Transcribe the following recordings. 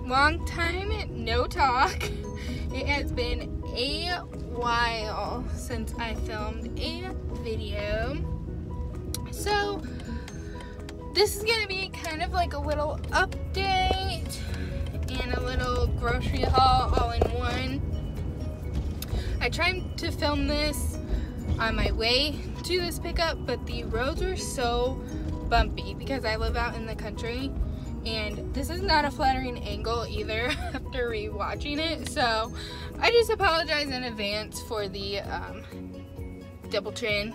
long time no talk. It has been a while since I filmed a video. So this is gonna be kind of like a little update and a little grocery haul all in one. I tried to film this on my way to this pickup, but the roads were so bumpy because I live out in the country, and this is not a flattering angle either after rewatching it, so I just apologize in advance for the double chin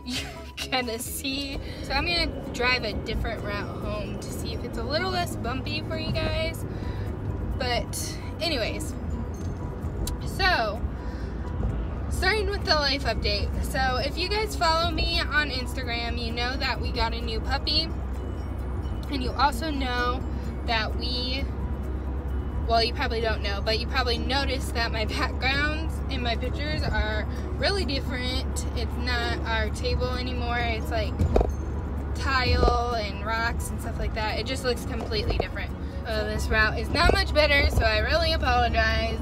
you're gonna see. So I'm gonna drive a different route home to see if it's a little less bumpy for you guys. But anyways, so starting with the life update. So if you guys follow me on Instagram, you know that we got a new puppy, and you also know that well, you probably don't know, but you probably noticed that my backgrounds in my pictures are really different. It's not our table anymore. It's like tile and rocks and stuff like that. It just looks completely different. This route is not much better, so I really apologize.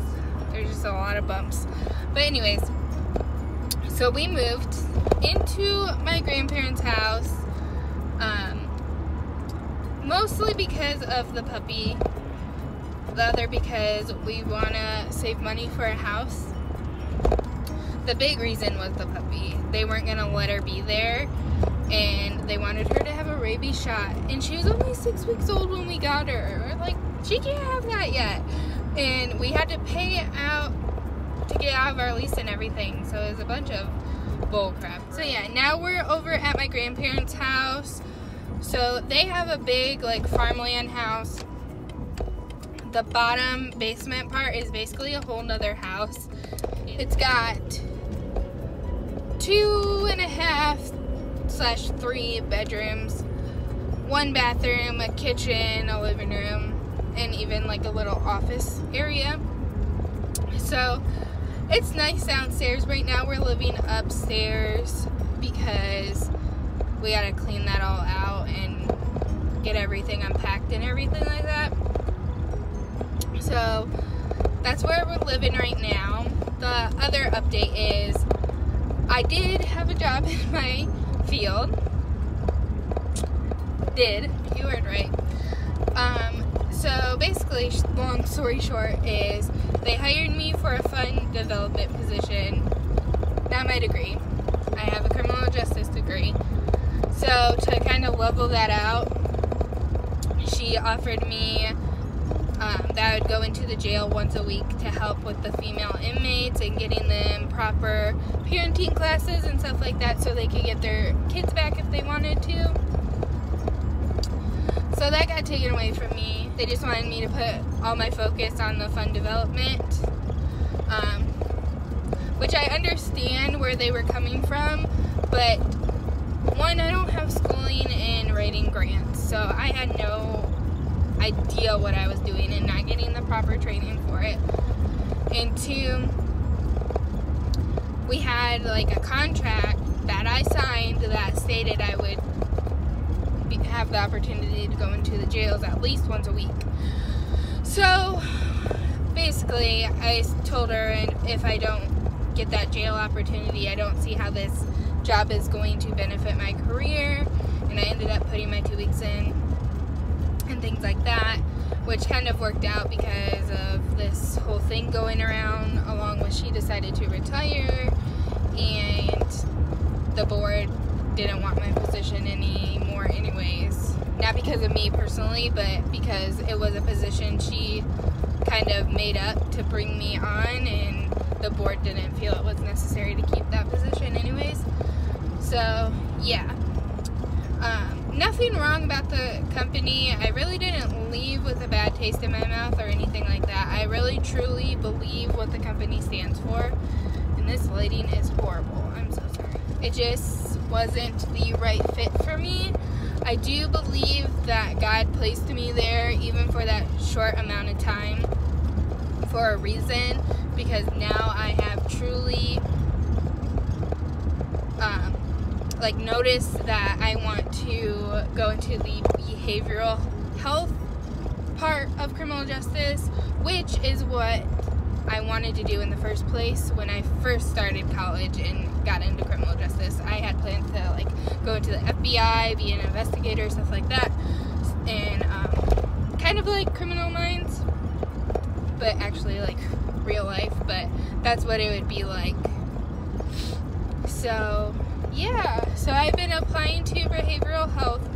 There's just a lot of bumps. But anyways, so we moved into my grandparents' house, mostly because of the puppy. The other because we want to save money for a house. The big reason was the puppy. They weren't going to let her be there, and they wanted her to have a rabies shot, and she was only 6 weeks old when we got her. We're like, she can't have that yet, and we had to pay out to get out of our lease and everything, so it was a bunch of bull crap. So yeah, now we're over at my grandparents' house. So they have a big like farmland house. The bottom basement part is basically a whole nother house. It's got 2.5/3 bedrooms, 1 bathroom, a kitchen, a living room, and even like a little office area. So it's nice downstairs. Right now we're living upstairs because we gotta clean that all out and get everything unpacked and everything like that. So that's where we're living right now. The other update is I did have a job in my field. You heard right. So basically, long story short is they hired me for a fund development position. Not my degree. I have a criminal justice degree. So to kind of level that out, she offered me that I would go into the jail once a week to help with the female inmates and getting them proper parenting classes and stuff like that so they could get their kids back if they wanted to. So that got taken away from me. They just wanted me to put all my focus on the fund development, which I understand where they were coming from, but one, I don't have schooling in writing grants, so I had no idea what I was doing and not getting the proper training for it. And two, we had like a contract that I signed that stated I would have the opportunity to go into the jails at least once a week. So basically I told her, and if I don't get that jail opportunity, I don't see how this job is going to benefit my career. And I ended up putting my 2 weeks in and things like that, which kind of worked out because of this whole thing going around, along with she decided to retire, and the board didn't want my position anymore anyways. Not because of me personally, but because it was a position she kind of made up to bring me on, and the board didn't feel it was necessary to keep that position anyways. So yeah, nothing wrong about the company. I really didn't leave with a bad taste in my mouth or anything like that. I really truly believe what the company stands for, and this lighting is horrible. I'm so sorry. It just wasn't the right fit for me. I do believe that God placed me there even for that short amount of time for a reason, because now I have truly like noticed that I want to go into the behavioral health part of criminal justice, which is what I wanted to do in the first place when I first started college and got into criminal justice. I had plans to like go into the FBI, be an investigator, stuff like that, and kind of like Criminal Minds, but actually like real life, but that's what it would be like. So yeah, so I've been applying to behavioral health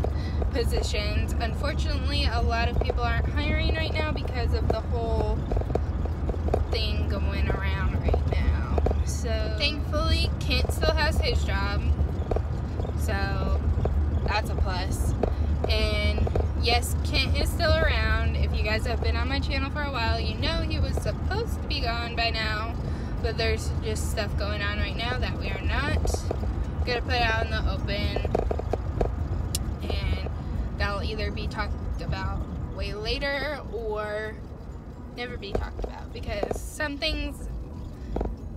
positions. Unfortunately, a lot of people aren't hiring right now because of the whole thing going around right now. So thankfully Kent still has his job, so that's a plus. And yes, Kent is still around. If you guys have been on my channel for a while, you know he was supposed to be gone by now, but there's just stuff going on right now that we are not gonna put out in the open, and that'll either be talked about way later or never be talked about, because some things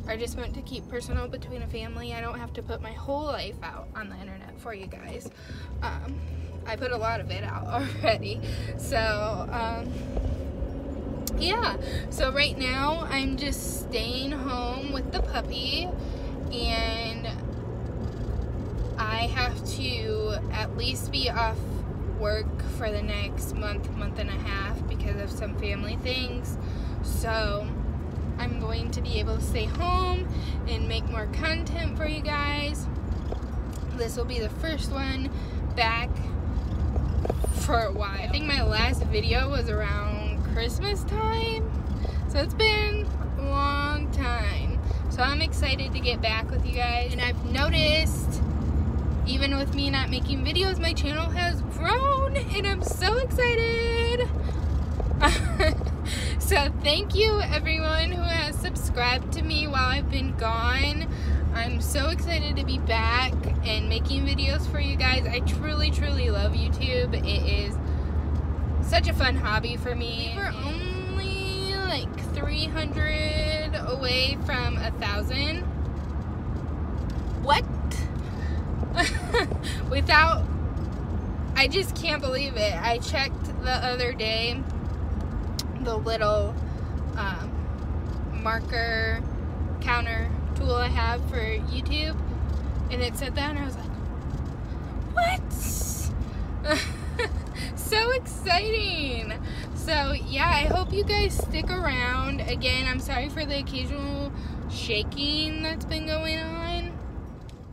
are just meant to keep personal between a family. I don't have to put my whole life out on the internet for you guys. I put a lot of it out already. So yeah, so right now I'm just staying home with the puppy, and I have to at least be off work for the next month and a half because of some family things. So I'm going to be able to stay home and make more content for you guys. This will be the first one back for a while. I think my last video was around Christmas time, so it's been a long time. So I'm excited to get back with you guys, and I've noticed even with me not making videos, my channel has grown, and I'm so excited. So thank you everyone who has subscribed to me while I've been gone. I'm so excited to be back and making videos for you guys. I truly love YouTube. It is such a fun hobby for me. We're only like 300 away from 1,000. What? I just can't believe it. I checked the other day the little marker counter tool I have for YouTube, and it said that, and I was like, what? So exciting. So yeah, I hope you guys stick around. Again, I'm sorry for the occasional shaking that's been going on.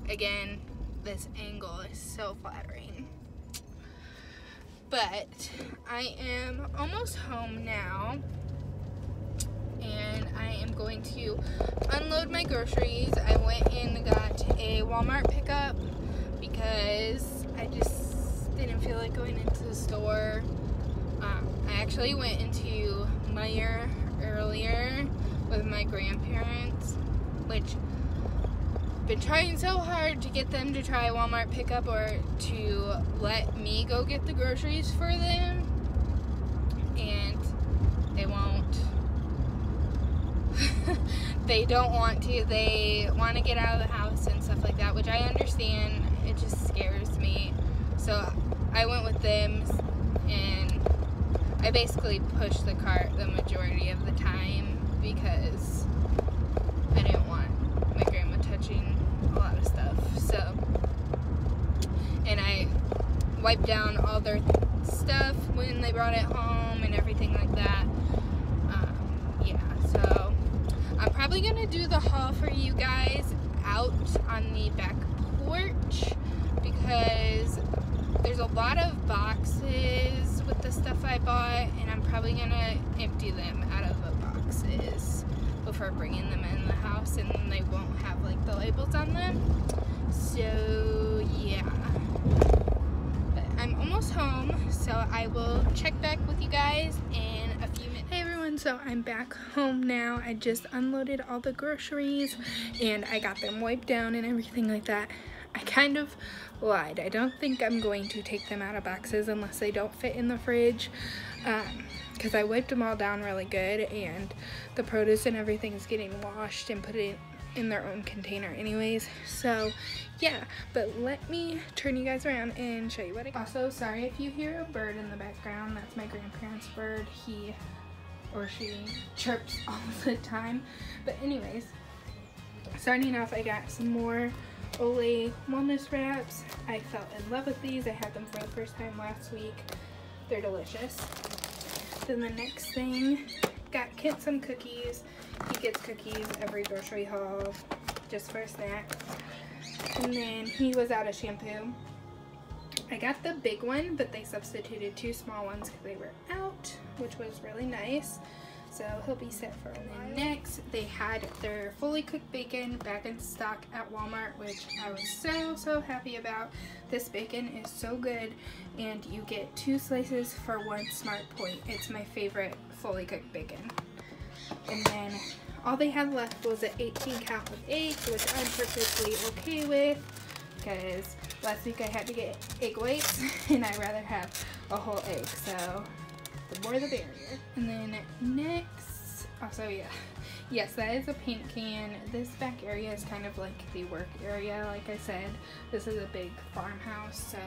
Again, this angle is so flattering. But I am almost home now, and I am going to unload my groceries. I went and got a Walmart pickup because I just didn't feel like going into the store. I actually went into Meijer earlier with my grandparents, which been trying so hard to get them to try Walmart pickup or to let me go get the groceries for them, and they won't. They don't want to. They want to get out of the house and stuff like that, which I understand. It just scares me. So I went with them, and I basically pushed the cart the majority of the time because I didn't want my grandma touching a lot of stuff. So, and I wiped down all their stuff when they brought it home and everything like that. Yeah, so I'm probably gonna do the haul for you guys out on the back porch because there's a lot of boxes with the stuff I bought, and I'm probably gonna empty them out of the boxes before bringing them in the house, and then they won't have like the labels on them. So yeah, but I'm almost home, so I will check back with you guys in a few minutes. Hey everyone, so I'm back home now. I just unloaded all the groceries and I got them wiped down and everything like that. I kind of lied. I don't think I'm going to take them out of boxes unless they don't fit in the fridge, because I wiped them all down really good, and the produce and everything is getting washed and put in their own container anyways. So yeah, but let me turn you guys around and show you what I got. Also, sorry if you hear a bird in the background. That's my grandparents' bird. He or she chirps all the time. But anyways, starting off, I got some more Olay walnut wraps. I fell in love with these. I had them for the first time last week. They're delicious. Then the next thing, got Kent some cookies. He gets cookies every grocery haul just for a snack. And then he was out of shampoo. I got the big one, but they substituted 2 small ones because they were out, which was really nice. So he'll be set for a while. And next, they had their fully cooked bacon back in stock at Walmart, which I was so happy about. This bacon is so good, and you get 2 slices for 1 smart point. It's my favorite fully cooked bacon. And then all they had left was an 18 count of eggs, which I'm perfectly okay with, because last week I had to get egg whites, and I'd rather have a whole egg, so the more the merrier. And then next, also yes, that is a paint can. This back area is kind of like the work area. Like I said, this is a big farmhouse, so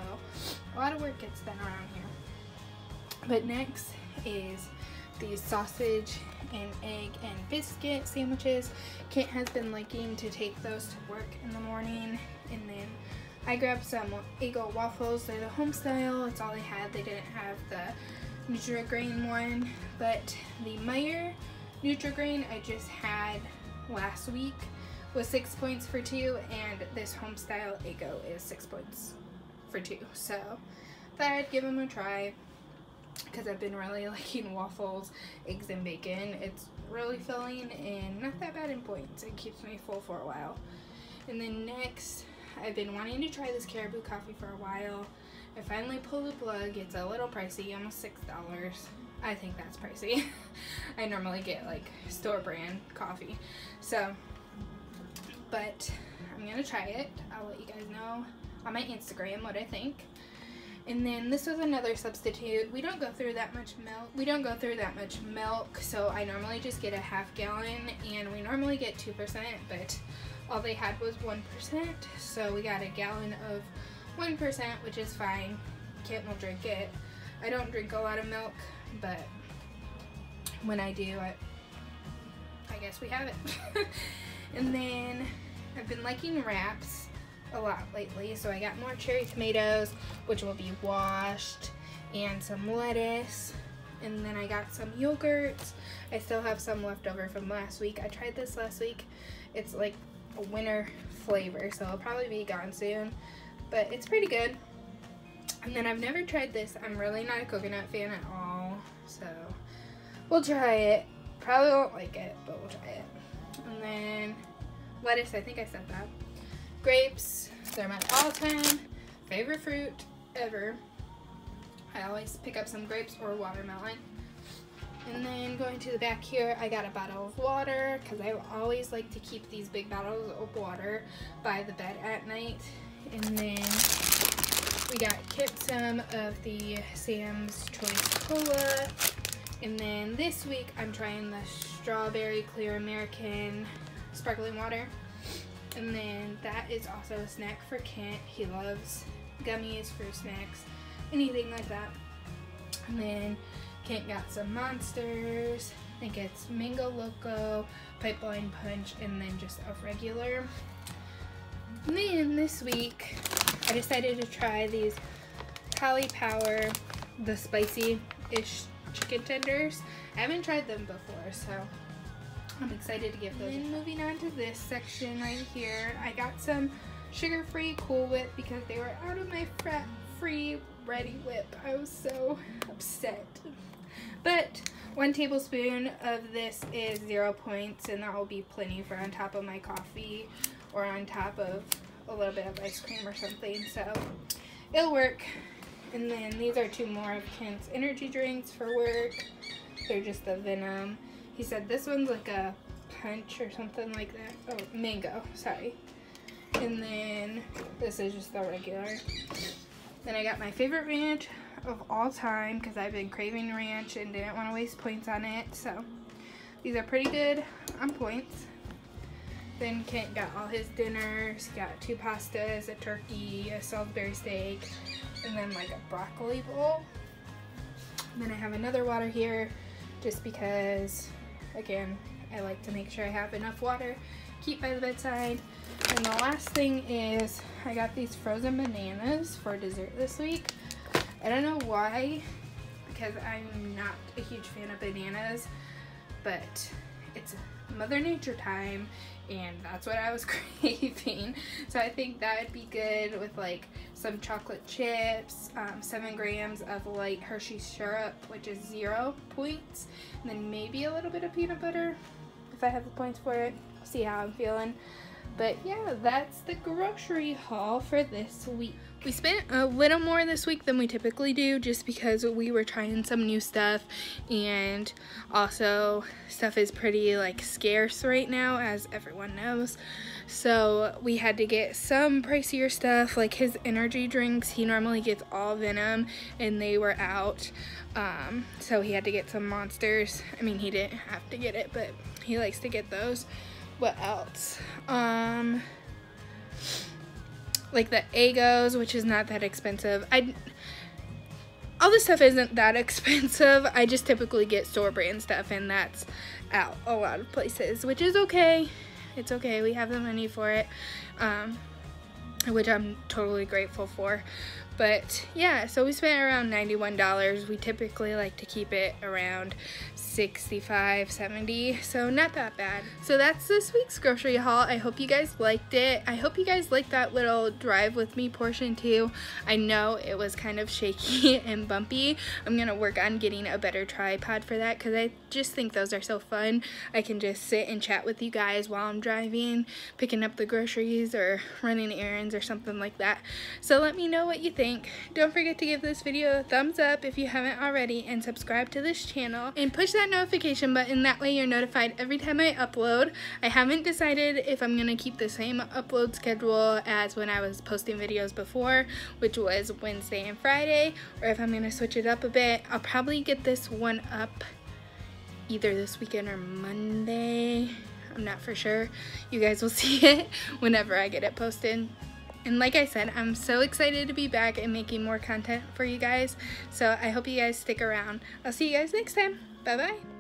a lot of work gets done around here. But next is these sausage and egg and biscuit sandwiches. Kent has been liking to take those to work in the morning. And then I grabbed some Eggo waffles. They're the home style. It's all they had. They didn't have the Nutri-Grain one, but the Meyer Nutri-Grain I just had last week was 6 points for 2, and this home style Eggo is 6 points for 2. So thought I'd give them a try, because I've been really liking waffles, eggs, and bacon. It's really filling and not that bad in points. It keeps me full for a while. And then next, I've been wanting to try this Caribou coffee for a while. I finally pulled the plug. It's a little pricey, almost $6. I think that's pricey. I normally get like store brand coffee. So, but I'm gonna try it. I'll let you guys know on my Instagram what I think. And then this was another substitute. We don't go through that much milk. So I normally just get a ½ gallon, and we normally get 2%, but all they had was 1%. So we got a gallon of 1%, which is fine. Kent will drink it. I don't drink a lot of milk, but when I do, I guess we have it. And then I've been liking wraps a lot lately, so I got more cherry tomatoes, which will be washed, and some lettuce, and then I got some yogurts. I still have some left over from last week. I tried this last week. It's like a winter flavor, so it'll probably be gone soon, but it's pretty good. And then I've never tried this. I'm really not a coconut fan at all, so we'll try it. Probably won't like it, but we'll try it. And then lettuce, I think I said that. Grapes, they're my all-time favorite fruit ever. I always pick up some grapes or watermelon. And then going to the back here, I got a bottle of water, because I always like to keep these big bottles of water by the bed at night. And then we got Kent some of the Sam's Choice Cola. And then this week, I'm trying the Strawberry Clear American Sparkling Water. And then that is also a snack for Kent. He loves gummies, fruit snacks, anything like that. And then Kent got some Monsters. I think it's Mango Loco, Pipeline Punch, and then just a regular. And then this week, I decided to try these Cali Power, the spicy-ish chicken tenders. I haven't tried them before, so I'm excited to give those. And moving on to this section right here, I got some sugar-free Cool Whip because they were out of my fat-free Ready Whip. I was so upset. But 1 tablespoon of this is 0 points, and that will be plenty for on top of my coffee or on top of a little bit of ice cream or something, so it'll work. And then these are 2 more of Kent's energy drinks for work. They're just the Venom. He said this one's like a punch or something like that. Oh, mango, sorry. And then this is just the regular. Then I got my favorite ranch of all time, because I've been craving ranch and didn't want to waste points on it. So these are pretty good on points. Then Kent got all his dinners. He got 2 pastas, a turkey, a Salisbury steak, and then like a broccoli bowl. And then I have another water here just because, again, I like to make sure I have enough water, keep by the bedside. And the last thing is I got these frozen bananas for dessert this week. I don't know why, because I'm not a huge fan of bananas, but it's Mother Nature time and that's what I was craving. So I think that would be good with like some chocolate chips, 7 grams of light Hershey's syrup, which is 0 points, and then maybe a little bit of peanut butter if I have the points for it. See how I'm feeling. But yeah, that's the grocery haul for this week. We spent a little more this week than we typically do just because we were trying some new stuff, and also stuff is pretty like scarce right now, as everyone knows. So we had to get some pricier stuff, like his energy drinks. He normally gets all Venom and they were out. So he had to get some Monsters. I mean, he didn't have to get it, but he likes to get those. What else? Like the Egos, which is not that expensive. All this stuff isn't that expensive. I just typically get store brand stuff, and that's out a lot of places, which is okay. It's okay. We have the money for it, which I'm totally grateful for. But yeah, so we spent around $91. We typically like to keep it around $65, $70, so not that bad. So that's this week's grocery haul. I hope you guys liked it. I hope you guys liked that little drive with me portion too. I know it was kind of shaky and bumpy. I'm gonna work on getting a better tripod for that because I just think those are so fun. I can just sit and chat with you guys while I'm driving, picking up the groceries or running errands or something like that. So let me know what you think. Don't forget to give this video a thumbs up if you haven't already, and subscribe to this channel and push that notification button. That way you're notified every time I upload. I haven't decided if I'm gonna keep the same upload schedule as when I was posting videos before, which was Wednesday and Friday, or if I'm gonna switch it up a bit. I'll probably get this one up either this weekend or Monday. I'm not for sure. You guys will see it whenever I get it posted. And like I said, I'm so excited to be back and making more content for you guys. So I hope you guys stick around. I'll see you guys next time. Bye-bye.